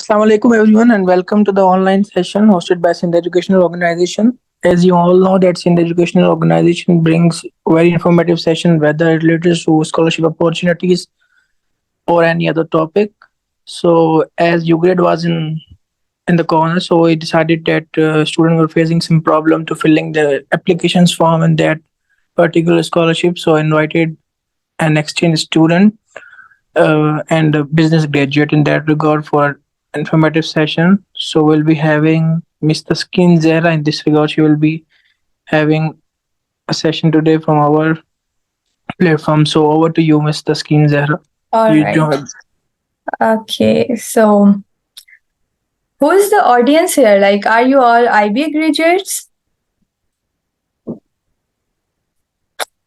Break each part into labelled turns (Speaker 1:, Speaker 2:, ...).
Speaker 1: Assalamu alaikum everyone and welcome to the online session hosted by Sindh Educational Organization. As you all know that Sindh Educational Organization brings very informative session whether related to scholarship opportunities or any other topic. So as UGRAD was in the corner, so we decided that students were facing some problem to filling the applications form in that particular scholarship. So I invited an exchange student and a business graduate in that regard for informative session. So we'll be having Miss Taskeen Zahra in this regard. She will be having a session today from our platform. So over to you, Miss Taskeen Zahra.
Speaker 2: All
Speaker 1: You
Speaker 2: right.
Speaker 1: join.
Speaker 2: Okay. So, who is the audience here? Like, are you all IB graduates?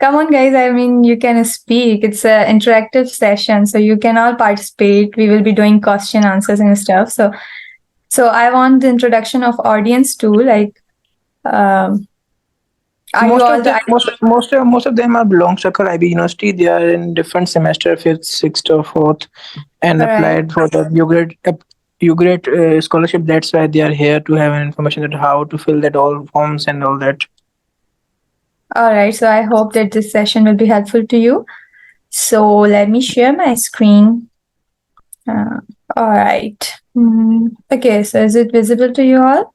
Speaker 2: Come on, guys. I mean, you can speak. It's an interactive session, so you can all participate. We will be doing question answers and stuff. So I want the introduction of audience too. Like, are you
Speaker 1: Most
Speaker 2: all
Speaker 1: of
Speaker 2: the
Speaker 1: them,
Speaker 2: IB?
Speaker 1: most of them are belongs to IB University. They are in different semester, fifth, sixth, or fourth, and
Speaker 2: All right.
Speaker 1: applied for the UGRAD scholarship. That's why they are here to have information that how to fill that all forms and all that.
Speaker 2: All right. So I hope that this session will be helpful to you. So let me share my screen. Uh, all right. Okay. So is it visible to you all?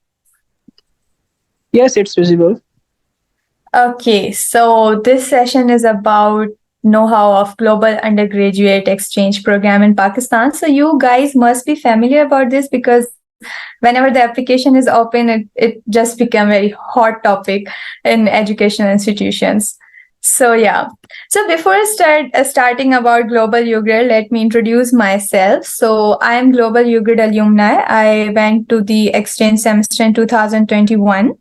Speaker 1: Yes, it's visible.
Speaker 2: Okay, so this session is about know-how of global undergraduate exchange program in Pakistan. So you guys must be familiar about this because whenever the application is open, it just become very hot topic in educational institutions. So yeah. So before I starting about Global UGRAD, let me introduce myself. So I am Global UGRAD alumni. I went to the exchange semester in 2021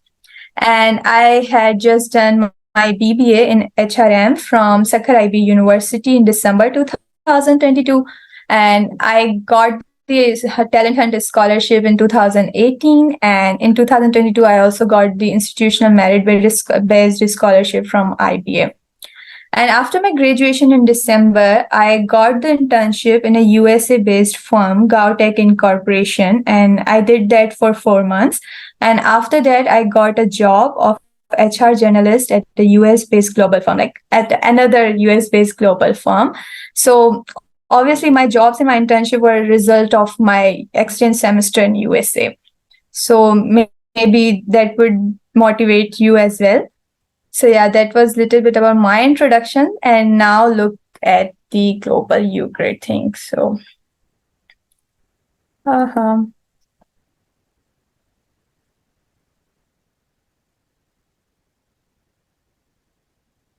Speaker 2: and I had just done my BBA in HRM from Sakhar IB University in December 2022, and I got the Talent Hunt scholarship in 2018, and in 2022 I also got the institutional merit based scholarship from IBA. And after my graduation in December, I got the internship in a USA based firm, Gautech Incorporation, and I did that for 4 months. And after that, I got a job of HR journalist at the US based global firm, like at another US based global firm. So obviously, my jobs and my internship were a result of my exchange semester in USA. So maybe that would motivate you as well. So yeah, that was a little bit about my introduction. And now look at the global UGRAD thing. So uh-huh.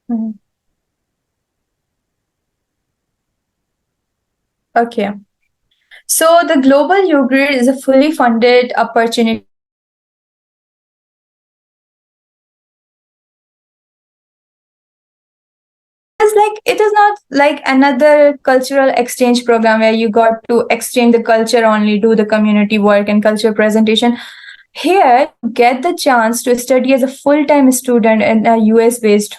Speaker 2: Mhm. Okay. So the global UGRAD is a fully funded opportunity it is not like another cultural exchange program where you got to exchange the culture only, do the community work and culture presentation. Here, you get the chance to study as a full-time student in a US-based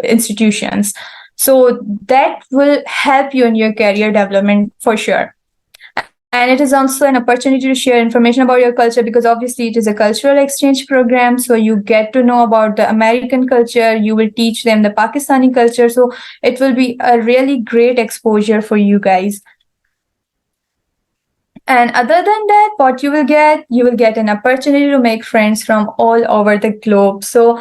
Speaker 2: institutions. So that will help you in your career development for sure. And it is also an opportunity to share information about your culture because obviously it is a cultural exchange program. So you get to know about the American culture. You will teach them the Pakistani culture. So it will be a really great exposure for you guys. And other than that, what you will get an opportunity to make friends from all over the globe. So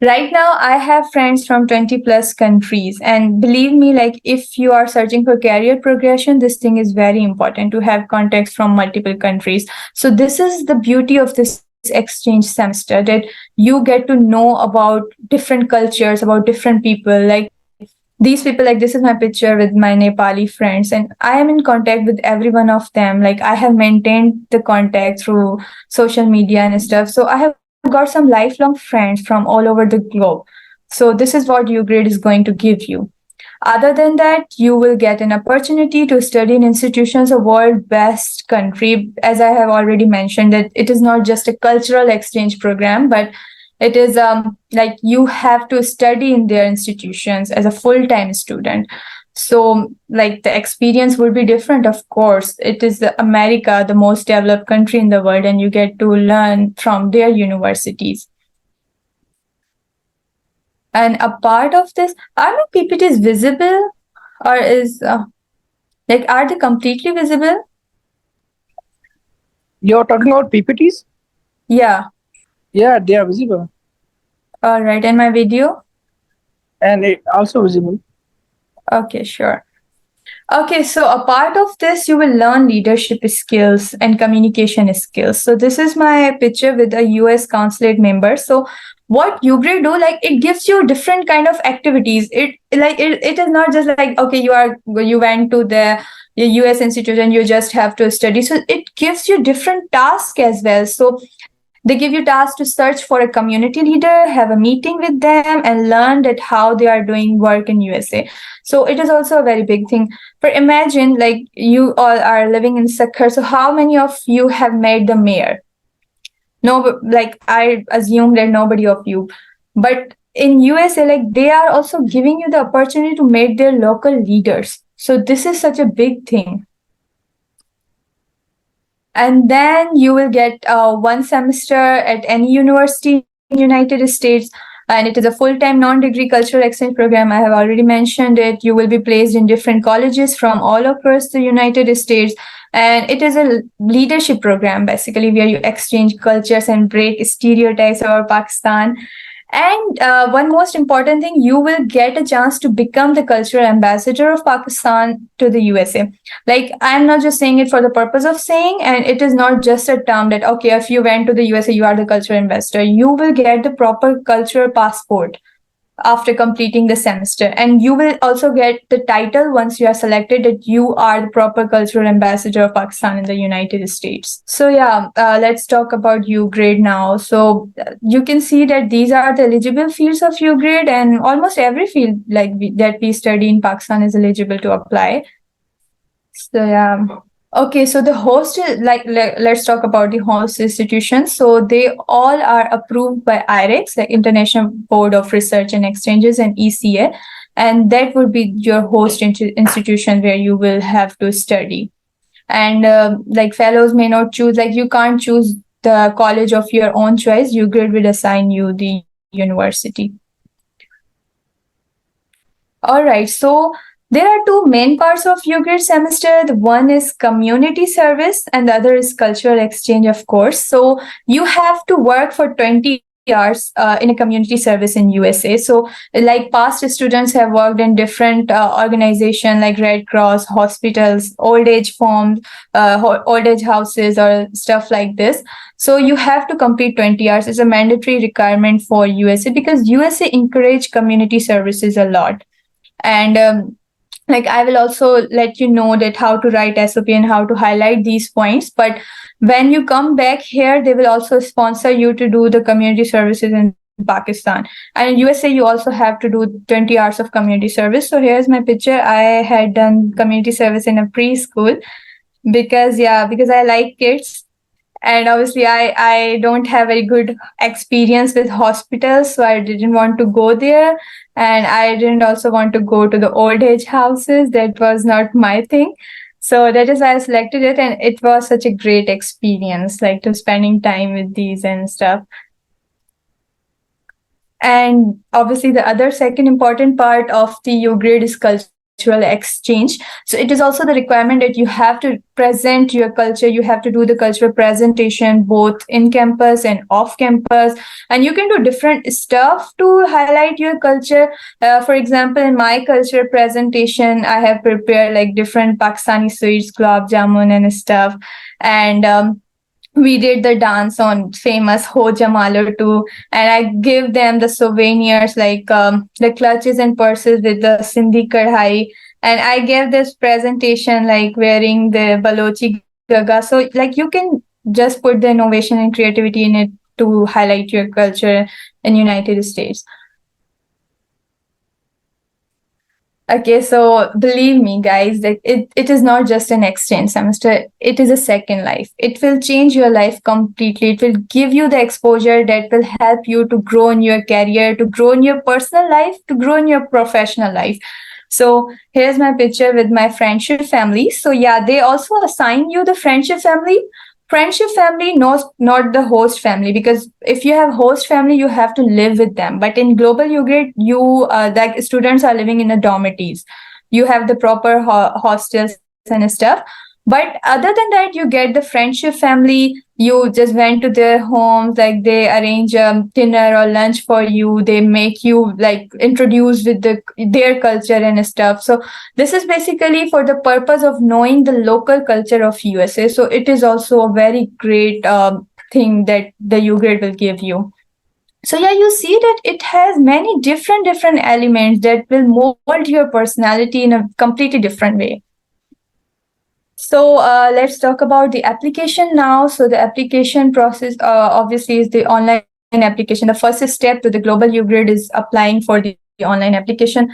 Speaker 2: right now, I have friends from 20 plus countries. And believe me, like if you are searching for career progression, this thing is very important to have contacts from multiple countries. So this is the beauty of this exchange semester that you get to know about different cultures, about different people. Like these people, like this is my picture with my Nepali friends, and I am in contact with every one of them. Like I have maintained the contact through social media and stuff. So I have got some lifelong friends from all over the globe. So this is what UGRADE is going to give you. Other than that, you will get an opportunity to study in institutions of world best country. As I have already mentioned, that it is not just a cultural exchange program, but it is like you have to study in their institutions as a full-time student. So, like, the experience would be different, of course. It is America, the most developed country in the world, and you get to learn from their universities. And a part of this, are my PPTs visible, or is like, are they completely visible?
Speaker 1: You're talking about PPTs?
Speaker 2: Yeah.
Speaker 1: Yeah, they are visible.
Speaker 2: All right. And my video?
Speaker 1: And it also visible.
Speaker 2: Okay, sure. Okay, so a part of this, you will learn leadership skills and communication skills. So this is my picture with a US consulate member. So what UGRAD do, like, it gives you different kind of activities. It is not just like, okay, you went to the US institution, you just have to study. So it gives you different tasks as well. So they give you tasks to search for a community leader, have a meeting with them, and learn that how they are doing work in USA. So it is also a very big thing. For imagine, like, you all are living in Sakhar. So how many of you have met the mayor? No, like, I assume that nobody of you. But in USA, like, they are also giving you the opportunity to meet their local leaders. So this is such a big thing. And then you will get 1 semester at any university in United States, and it is a full-time non-degree cultural exchange program. I have already mentioned it. You will be placed in different colleges from all across the United States, and it is a leadership program basically where you exchange cultures and break stereotypes about Pakistan. And one most important thing, you will get a chance to become the cultural ambassador of Pakistan to the USA. Like, I'm not just saying it for the purpose of saying, and it is not just a term that, okay, if you went to the USA, you are the cultural ambassador. You will get the proper cultural passport after completing the semester. And you will also get the title once you are selected that you are the proper cultural ambassador of Pakistan in the United States. So, yeah, let's talk about UGRADE now. So, you can see that these are the eligible fields of UGRADE, and almost every field that we study in Pakistan is eligible to apply. So, yeah. Okay, so the host, let's talk about the host institutions. So they all are approved by IREX, like International Board of Research and Exchanges, and ECA, and that would be your host institution where you will have to study. And like, fellows may not choose, like, you can't choose the college of your own choice. UGRAD will assign you the university. All right. So there are two main parts of UGRAD semester. The one is community service and the other is cultural exchange, of course. So you have to work for 20 hours in a community service in USA. So, like, past students have worked in different organizations like Red Cross, hospitals, old age homes, old age houses, or stuff like this. So you have to complete 20 hours. It's a mandatory requirement for USA because USA encourage community services a lot. And like, I will also let you know that how to write SOP and how to highlight these points. But when you come back here, they will also sponsor you to do the community services in Pakistan. And in USA, you also have to do 20 hours of community service. So here's my picture. I had done community service in a preschool because I like kids, and obviously I don't have very good experience with hospitals, so I didn't want to go there, and I didn't also want to go to the old age houses. That was not my thing. So that is why I selected it, and it was such a great experience, like, to spending time with these and stuff. And obviously, the other second important part of the UGRADE is cultural exchange. So it is also the requirement that you have to present your culture. You have to do the cultural presentation both in campus and off campus. And you can do different stuff to highlight your culture. For example, in my culture presentation, I have prepared like different Pakistani sweets, gulab jamun and stuff. And we did the dance on famous Ho Jamalo too, and I give them the souvenirs like the clutches and purses with the Sindhi kadhai, and I gave this presentation like wearing the Balochi gaga. So, like, you can just put the innovation and creativity in it to highlight your culture in United States. Okay, so believe me, guys, that it is not just an exchange semester, it is a second life. It will change your life completely. It will give you the exposure that will help you to grow in your career, to grow in your personal life, to grow in your professional life. So here's my picture with my friendship family. So yeah, they also assign you the friendship family. Friendship family knows not the host family, because if you have host family, you have to live with them. But in global UGRAD, you like students are living in the dormitories. You have the proper hostels and stuff. But other than that, you get the friendship family. You just went to their homes, like they arrange dinner or lunch for you. They make you like introduced with their culture and stuff. So this is basically for the purpose of knowing the local culture of USA. So it is also a very great thing that the UGRAD will give you. So yeah, you see that it has many different elements that will mold your personality in a completely different way. So let's talk about the application now. So the application process obviously is the online application. The first step to the global UGRAD is applying for the online application,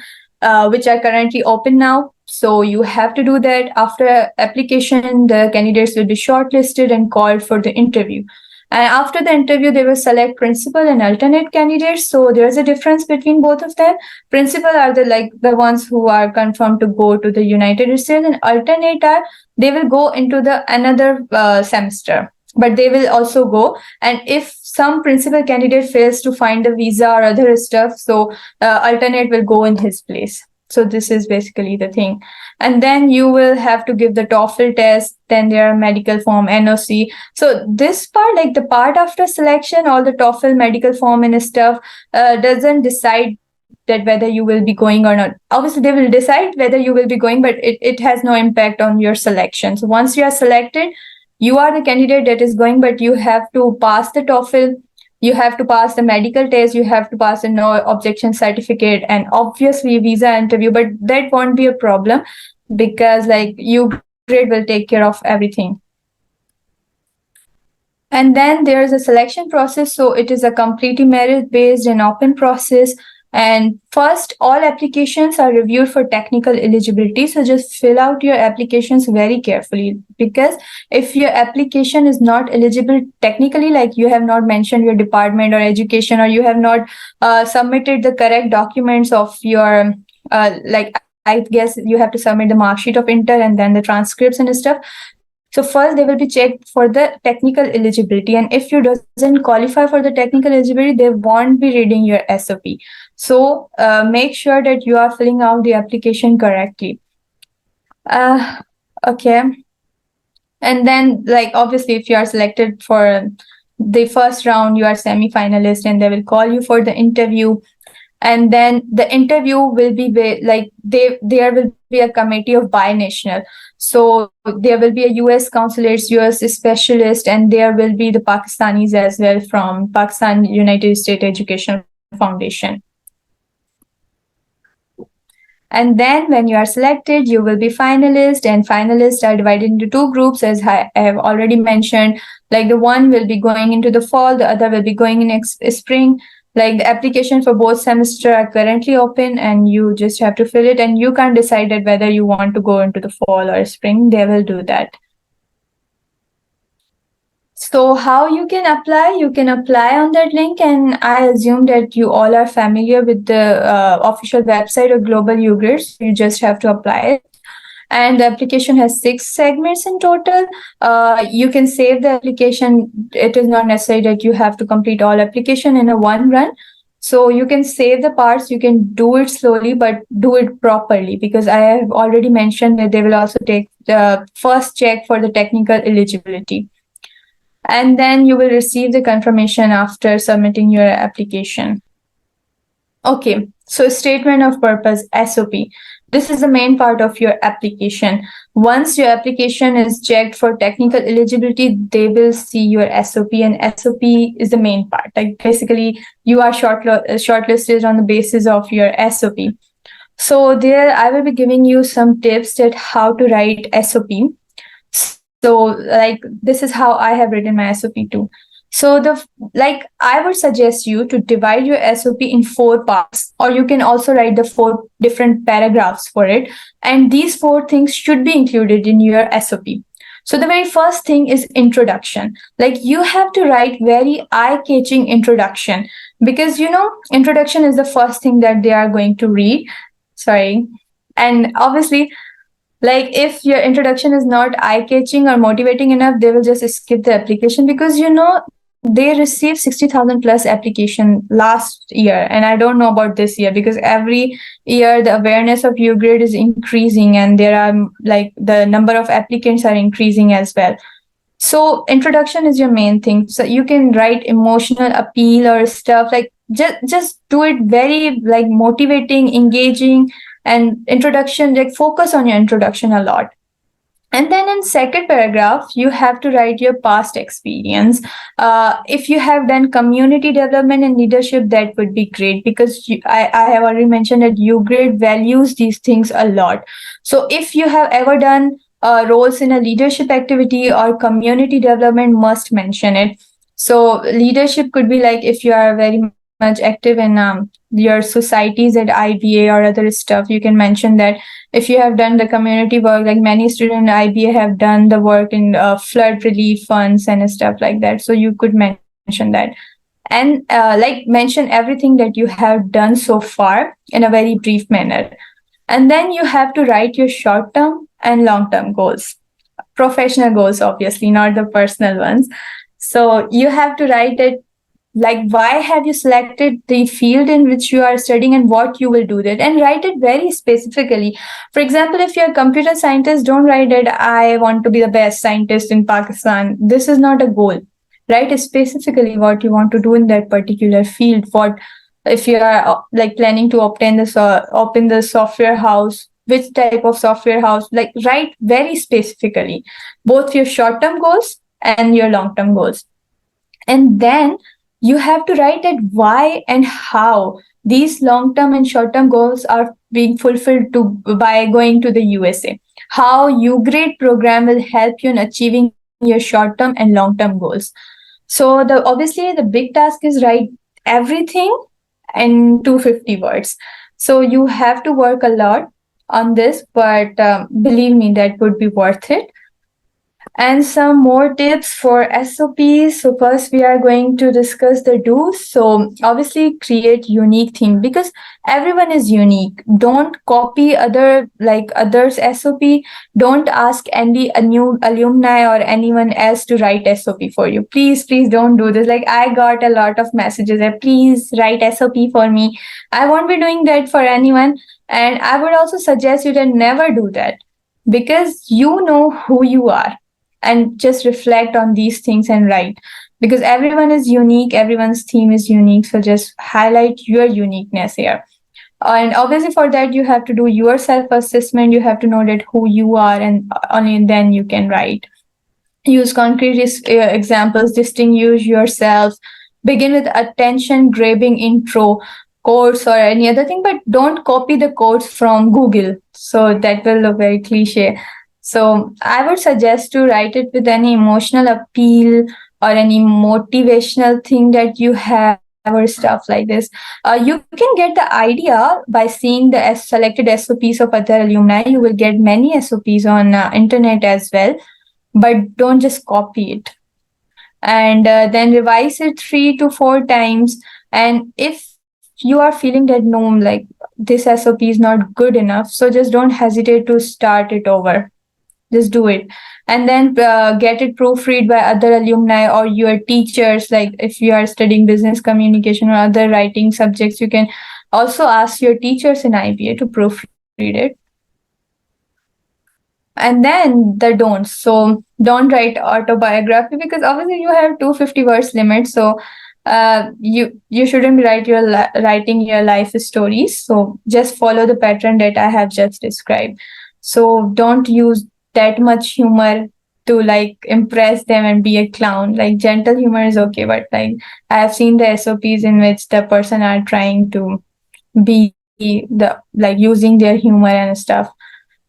Speaker 2: which are currently open now. So you have to do that. After application, the candidates will be shortlisted and called for the interview. And after the interview, they will select principal and alternate candidates. So there's a difference between both of them. Principal are the ones who are confirmed to go to the United States, and alternate are they will go into the another semester, but they will also go. And if some principal candidate fails to find a visa or other stuff, so alternate will go in his place. So this is basically the thing. And then you will have to give the TOEFL test, then there are medical form, NOC. So this part, like the part after selection, all the TOEFL medical form and stuff doesn't decide that whether you will be going or not. Obviously they will decide whether you will be going, but it has no impact on your selection. So once you are selected, you are the candidate that is going, but you have to pass the TOEFL, you have to pass the medical test, you have to pass a no objection certificate, and obviously visa interview. But that won't be a problem, because like UGRADE will take care of everything. And then there's a selection process. So it is a completely merit based and open process. And first, all applications are reviewed for technical eligibility. So just fill out your applications very carefully, because if your application is not eligible technically, like you have not mentioned your department or education, or you have not submitted the correct documents of your like I guess you have to submit the mark sheet of inter and then the transcripts and stuff. So first they will be checked for the technical eligibility, and if you doesn't qualify for the technical eligibility, they won't be reading your SOP. So make sure that you are filling out the application correctly. Okay. And then like obviously if you are selected for the first round, you are semi-finalist and they will call you for the interview. And then the interview will be like there will be a committee of binational. So there will be a US consulates, US specialist, and there will be the Pakistanis as well from Pakistan United States Educational Foundation. And then when you are selected, you will be finalist, and finalists are divided into two groups, as I have already mentioned. Like the one will be going into the fall, the other will be going in spring. Like the application for both semester are currently open, and you just have to fill it, and you can't decide that whether you want to go into the fall or spring. They will do that. So how you can apply? You can apply on that link, and I assume that you all are familiar with the official website of Global UGRAD. So you just have to apply it. And the application has 6 segments in total. You can save the application. It is not necessary that you have to complete all application in a one run. So you can save the parts, you can do it slowly, but do it properly, because I have already mentioned that they will also take the first check for the technical eligibility. And then you will receive the confirmation after submitting your application. Okay, so statement of purpose, SOP. This is the main part of your application. Once your application is checked for technical eligibility, they will see your SOP, and SOP is the main part. Like basically, you are shortlisted on the basis of your SOP. So there, I will be giving you some tips that how to write SOP. So like this is how I have written my SOP too. So I would suggest you to divide your SOP in 4 parts, or you can also write the 4 different paragraphs for it. And these 4 things should be included in your SOP. So the very first thing is introduction. Like you have to write very eye-catching introduction, because introduction is the first thing that they are going to read. Sorry. And obviously, like if your introduction is not eye catching or motivating enough, they will just skip the application, because they received 60,000 plus application last year, and I don't know about this year, because every year the awareness of UGRAD is increasing, and there are like the number of applicants are increasing as well. So introduction is your main thing. So you can write emotional appeal or stuff like, just do it very like motivating, engaging, and introduction, like focus on your introduction a lot. And then in second paragraph, you have to write your past experience. If you have done community development and leadership, that would be great, because I have already mentioned that UGRADE values these things a lot. So if you have ever done roles in a leadership activity or community development, must mention it. So leadership could be like, if you are very much active in your societies at IBA or other stuff, you can mention that. If you have done the community work, like many students at IBA have done the work in flood relief funds and stuff like that, so you could mention that. And like mention everything that you have done so far in a very brief manner. And then you have to write your short term and long term goals, professional goals, obviously, not the personal ones. So you have to write it, like why have you selected the field in which you are studying and what you will do that, and write it very specifically. For example, if you're a computer scientist, don't write it, I want to be the best scientist in Pakistan. This is not a goal. Write specifically what you want to do in that particular field. What if you are like planning to obtain this open the software house, which type of software house, like write very specifically both your short term goals and your long term goals. And then you have to write at why and how these long term and short term goals are being fulfilled to by going to the USA. How UGRADE program will help you in achieving your short term and long term goals. So the obviously the big task is write everything in 250 words. So you have to work a lot on this, but believe me, that would be worth it. And some more tips for SOPs. So first we are going to discuss the do's. So obviously create unique theme, because everyone is unique. Don't copy others SOP. Don't ask any a new alumni or anyone else to write SOP for you. Please don't do this. Like I got a lot of messages that please write SOP for me. I won't be doing that for anyone. And I would also suggest you to never do that, because you know who you are, and just reflect on these things and write, because everyone is unique, everyone's theme is unique, so just highlight your uniqueness here. And obviously for that you have to do your self assessment, you have to know that who you are, and only then you can write. Use concrete examples, distinguish yourselves, begin with attention grabbing intro quotes or any other thing, but don't copy the quotes from Google, so that will look very cliche. So I would suggest to write it with any emotional appeal or any motivational thing that you have or stuff like this. You can get the idea by seeing the selected SOPs of other alumni. You will get many SOPs on internet as well, but don't just copy it. And then revise it 3 to 4 times. And if you are feeling that no, like this SOP is not good enough, so just don't hesitate to start it over, just do it. And then get it proofread by other alumni or your teachers. Like if you are studying business communication or other writing subjects, you can also ask your teachers in IBA to proofread it. And then the don'ts. So don't write autobiography, because obviously you have 250 words limit. So you shouldn't be writing your life stories. So just follow the pattern that I have just described. So don't use that much humor to like impress them and be a clown. Like gentle humor is okay, but like I have seen the SOPs in which the person are trying to be like using their humor and stuff.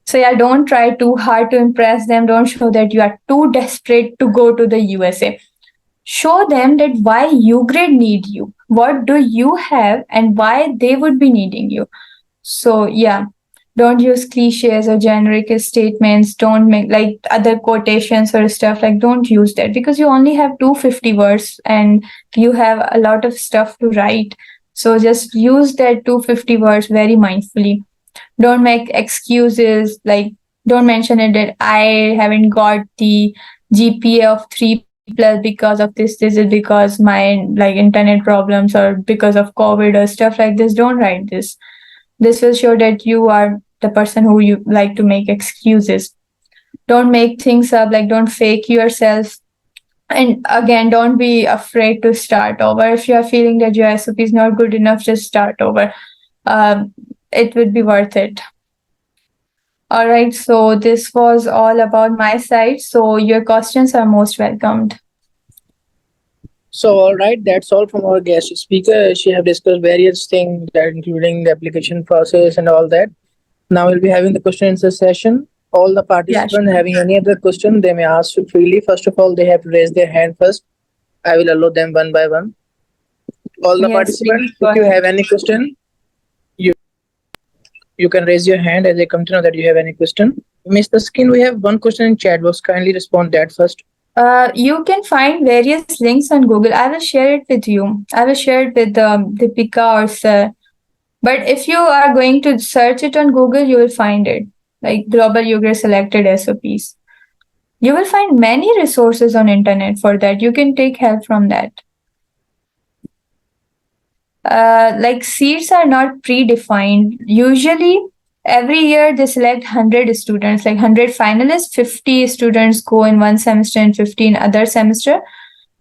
Speaker 2: So yeah, don't try too hard to impress them. Don't show that you are too desperate to go to the USA. Show them that why UGRADE need you, what do you have, and why they would be needing you. So yeah, don't use cliches or generic statements. Don't make like other quotations or stuff. Like don't use that, because you only have 250 words and you have a lot of stuff to write. So just use that 250 words very mindfully. Don't make excuses, like don't mention it that I haven't got the GPA of 3 plus because of this is because my like internet problems or because of COVID or stuff like this. Don't write this. This will show that you are the person who you like to make excuses. Don't make things up, like don't fake yourself. And again, don't be afraid to start over. If you are feeling that your SOP is not good enough, just start over. It would be worth it. All right, so this was all about my side. So your questions are most welcomed.
Speaker 1: So, all right, that's all from our guest speaker. She have discussed various things, that including the application process and all that. Now we'll be having the question answer session. All the
Speaker 2: Yeah,
Speaker 1: participants
Speaker 2: sure.
Speaker 1: having any other question, they may ask freely. First of all, they have to raise their hand first. I will allow them one by one. All the
Speaker 2: Yes, please
Speaker 1: participants,
Speaker 2: go
Speaker 1: if you
Speaker 2: ahead.
Speaker 1: have any question, you you can raise your hand as I come to know that you have any question. Mr. Skin, we have one question in chat box. Kindly respond that first.
Speaker 2: You can find various links on Google. I will share it with you. I will share it with Deepika or Sir. But if you are going to search it on Google, you will find it, like Global UGRAD selected SOPs. You will find many resources on internet for that. You can take help from that. Like seats are not predefined. Usually, every year they select 100 students, like 100 finalists. 50 students go in one semester and 50 in other semester.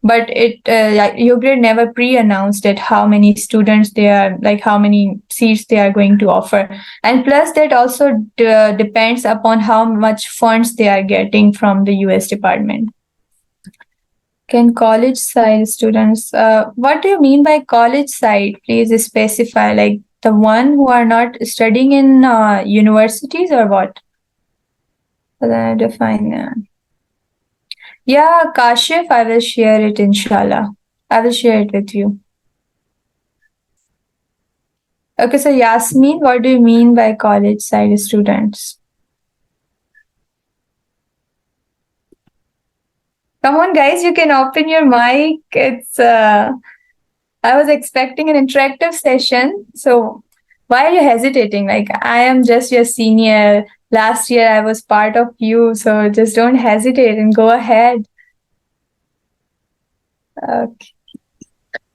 Speaker 2: But like UGRAD never pre-announced it how many students they are, like how many seats they are going to offer, and plus that also depends upon how much funds they are getting from the US department. Can college side students, what do you mean by college side? Please specify, like the one who are not studying in universities or what? Define. Yeah, Kashif, I will share it inshallah. I will share it with you. Okay, so Yasmin, what do you mean by college side students? Come on, guys, you can open your mic. I was expecting an interactive session. So why are you hesitating? Like, I am just your senior. Last year I was part of you. So just don't hesitate and go ahead. Okay,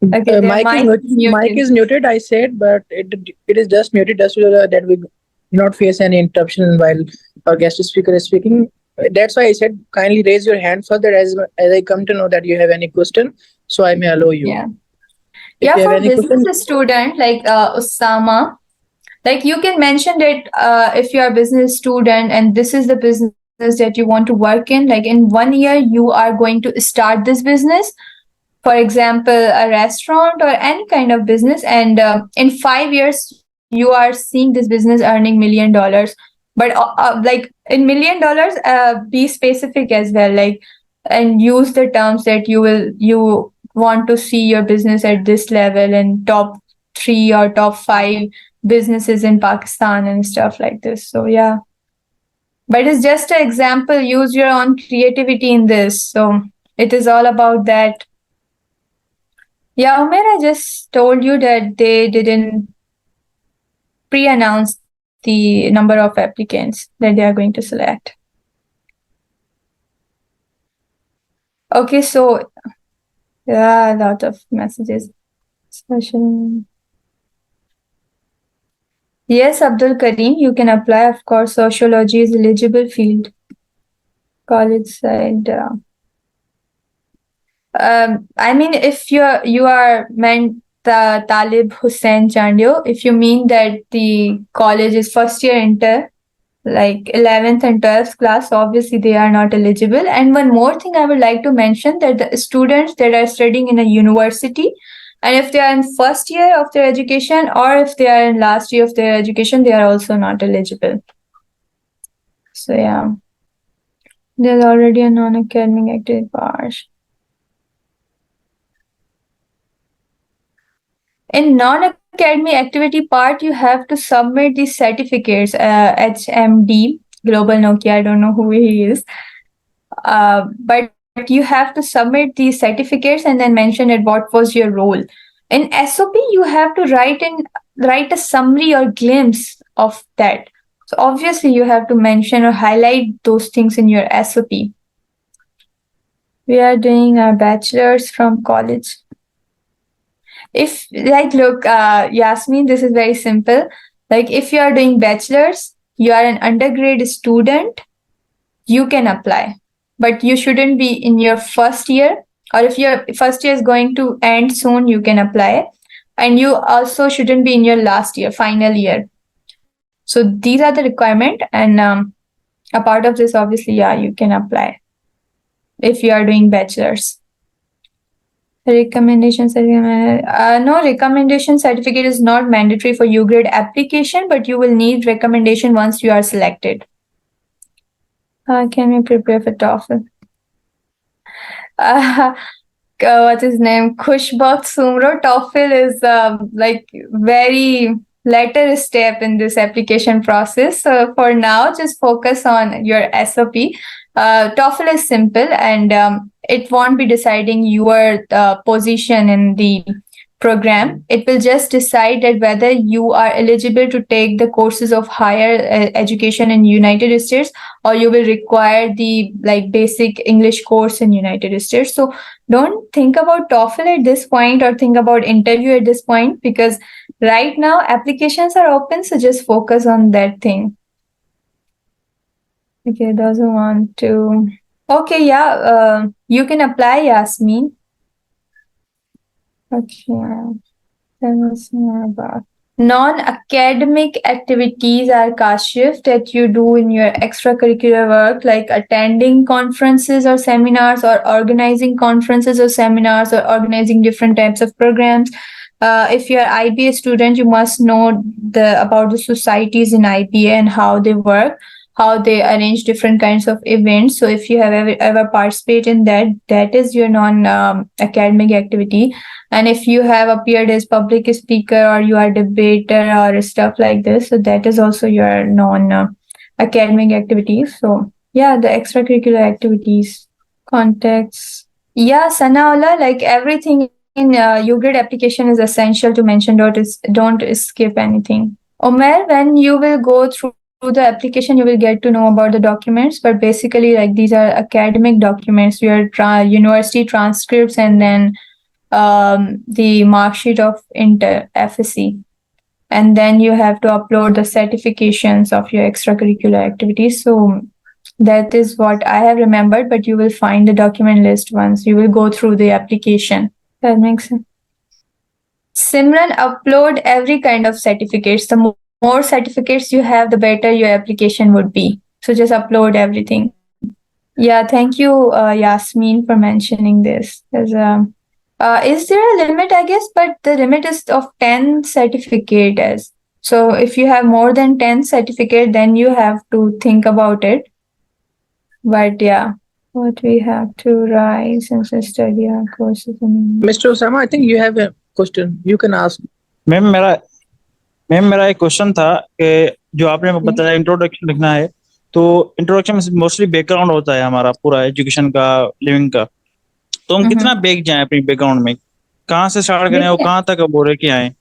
Speaker 2: okay, their
Speaker 1: Mic is
Speaker 2: mic is
Speaker 1: mic
Speaker 2: muted.
Speaker 1: is muted. I said, but it is just muted just so that we do not face any interruption while our guest speaker is speaking. That's why I said kindly raise your hand so that as I come to know that you have any question, so I may allow you.
Speaker 2: Yeah.
Speaker 1: If
Speaker 2: Yeah,
Speaker 1: you have
Speaker 2: for
Speaker 1: any question,
Speaker 2: business student like Osama, like you can mention that if you are a business student and this is the business that you want to work in, like in 1 year you are going to start this business, for example a restaurant or any kind of business, and in 5 years you are seeing this business earning $1 million. But like in $1 million, be specific as well, like, and use the terms that you want to see your business at this level and top 3 or top 5 businesses in Pakistan and stuff like this. So yeah, but it's just an example. Use your own creativity in this. So it is all about that. Yeah, Umer, I just told you that they didn't pre-announce the number of applicants that they are going to select. Okay, so yeah, a lot of messages. Special. Yes, Abdul Karim, you can apply. Of course, sociology is eligible field. College side. I mean, if you are meant the Talib Hussain Chandio, if you mean that the college is first year inter, like 11th and 12th class, obviously they are not eligible. And one more thing I would like to mention, that the students that are studying in a university, and if they are in first year of their education or if they are in last year of their education, they are also not eligible. So yeah, there's already a non-academic activity part. In non-academy activity part, you have to submit these certificates, HMD, Global Nokia, I don't know who he is. But you have to submit these certificates and then mention it what was your role. In SOP, you have to write a summary or glimpse of that. So obviously you have to mention or highlight those things in your SOP. We are doing our bachelor's from college. If like look, Yasmin, this is very simple. Like if you are doing bachelor's, you are an undergrad student, you can apply, but you shouldn't be in your first year, or if your first year is going to end soon, you can apply. And you also shouldn't be in your last year, final year. So these are the requirement, and a part of this, obviously, yeah, you can apply if you are doing bachelor's. Recommendation certificate. No, recommendation certificate is not mandatory for UGRAD application, but you will need recommendation once you are selected. Can we prepare for TOEFL? What's his name? Kushbak Sumro. TOEFL is like very later step in this application process. So for now, just focus on your SOP. TOEFL is simple, and it won't be deciding your position in the program. It will just decide that whether you are eligible to take the courses of higher education in United States, or you will require the like basic English course in United States. So don't think about TOEFL at this point or think about interview at this point, because right now applications are open. So just focus on that thing. Okay, doesn't want to. Okay, yeah, you can apply, Yasmin. Okay. Tell us more about non-academic activities are Kashif that you do in your extracurricular work, like attending conferences or seminars, or organizing conferences or seminars, or organizing different types of programs. If you're IBA student, you must know about the societies in IBA and how they work, how they arrange different kinds of events. So if you have ever participated in that, that is your non-academic activity. And if you have appeared as public speaker, or you are debater or stuff like this, so that is also your non-academic activities. So yeah, the extracurricular activities, contacts. Yeah, Sanaullah, like everything in UGRAD application is essential to mention. Don't skip anything. Omer, when you will go through the application, you will get to know about the documents, but basically like these are academic documents, your university transcripts, and then the mark sheet of inter FSC, and then you have to upload the certifications of your extracurricular activities. So that is what I have remembered, but you will find the document list once you will go through the application. That makes sense. Simran, upload every kind of certificates. The more certificates you have, the better your application would be. So just upload everything. Yeah, thank you, Yasmin, for mentioning this. Is there a limit, I guess, but the limit is of 10 certificates. So if you have more than 10 certificate, then you have to think about it. But yeah, what we have to write since we study our courses.
Speaker 1: Mr. Osama, I think you have a question. You can ask.
Speaker 3: Ma'am मेरा एक question था कि जो आपने बताया introduction लिखना है, तो इंट्रोडक्शन में मोस्टली बैकग्राउंड होता है हमारा पूरा एजुकेशन का, लिविंग का, तो हम कितना बैक जाएं अपनी बैकग्राउंड में, कहाँ से स्टार्ट करें और कहाँ तक अब बोल के आए?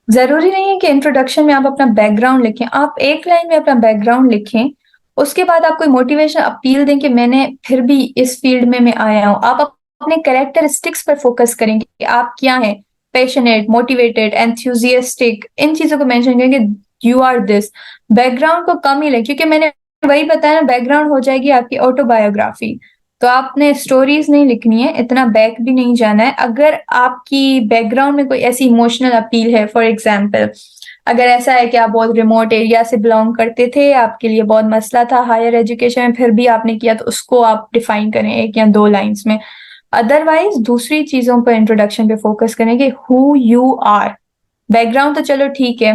Speaker 2: जरूरी नहीं है कि इंट्रोडक्शन में आप अपना बैकग्राउंड लिखें, आप एक लाइन में अपना बैकग्राउंड लिखें, उसके बाद आप कोई मोटिवेशन अपील दें कि मैंने फिर भी इस फील्ड में मैं आया हूँ। आप अपने कैरेक्टरिस्टिक्स पर फोकस करेंगे कि आप क्या हैं, पैशनेट, मोटिवेटेड, एंथुजियास्टिक, इन चीजों को मेंशन करेंगे, यू आर दिस। बैकग्राउंड को कम ही लें, क्योंकि मैंने वही बताया ना, बैकग्राउंड हो जाएगी आपकी ऑटोबायोग्राफी। तो आपने स्टोरीज नहीं लिखनी है, इतना बैक भी नहीं जाना है। अगर आपकी बैकग्राउंड में कोई ऐसी इमोशनल अपील है, फॉर एग्जाम्पल अगर ऐसा है कि आप बहुत रिमोट एरिया से बिलोंग करते थे, आपके लिए बहुत मसला था हायर एजुकेशन में, फिर भी आपने किया, तो उसको आप डिफाइन करें 1 या 2 लाइंस में। अदरवाइज दूसरी चीजों पर इंट्रोडक्शन पे फोकस करें कि हु यू आर। बैकग्राउंड तो चलो ठीक है,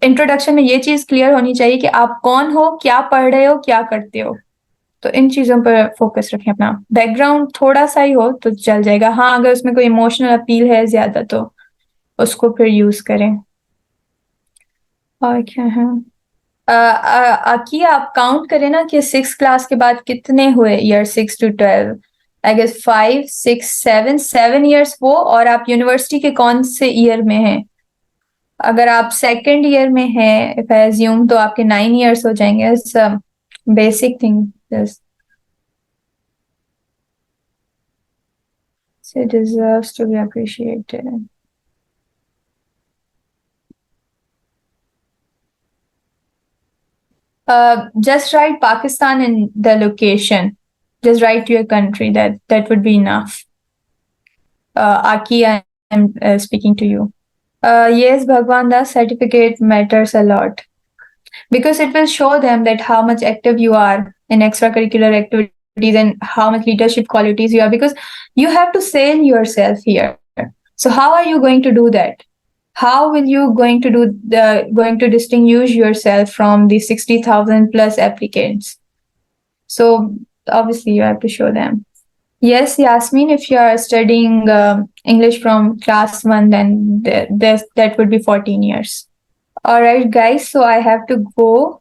Speaker 2: इंट्रोडक्शन में ये चीज क्लियर होनी चाहिए कि आप कौन हो, क्या पढ़ रहे हो, क्या करते हो। तो इन चीजों पर फोकस रखें। अपना बैकग्राउंड थोड़ा सा ही हो तो चल जाएगा। हाँ, अगर उसमें कोई इमोशनल अपील है ज्यादा, तो उसको फिर यूज करें। और क्या है, आकी आप काउंट करें ना कि 6th क्लास के बाद कितने हुए year, 6 to 12, I guess 5, 6, 7 years वो, और आप यूनिवर्सिटी के कौन से ईयर में हैं? अगर आप सेकेंड ईयर में हैं, if I assume, तो आपके 9 years हो जाएंगे. It's a basic thing. It deserves to be appreciated. Just write Pakistan in the location. Just write your country. That would be enough. Aki, I am speaking to you. Yes, Bhagwan, the certificate matters a lot because it will show them that how much active you are in extracurricular activities and how much leadership qualities you have, because you have to sell yourself here. So how are you going to do that? How will you going to distinguish yourself from the 60,000 plus applicants? So obviously you have to show them. Yes, Yasmin, if you are studying English from class 1, then that would be 14 years. All right, guys, so I have to go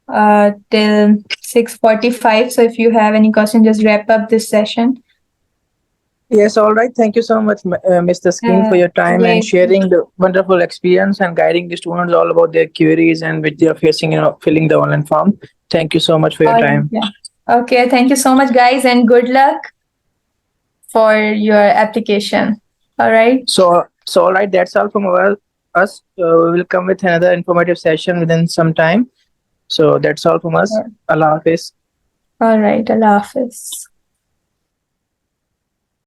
Speaker 2: till 6:45. So if you have any question, just wrap up this session.
Speaker 1: Yes, all right. Thank you so much, Ms. Taskeen, for your time and
Speaker 2: Yes.
Speaker 1: sharing the wonderful experience and guiding the students all about their queries and which they are facing, filling the online form. Thank you so much for your
Speaker 2: All
Speaker 1: time.
Speaker 2: right, yeah. Okay, thank you so much, guys, and good luck for your application. All right.
Speaker 1: So all right. That's all from us. We will come with another informative session within some time. So that's all from us. Allah Hafiz.
Speaker 2: All right. Allah Hafiz.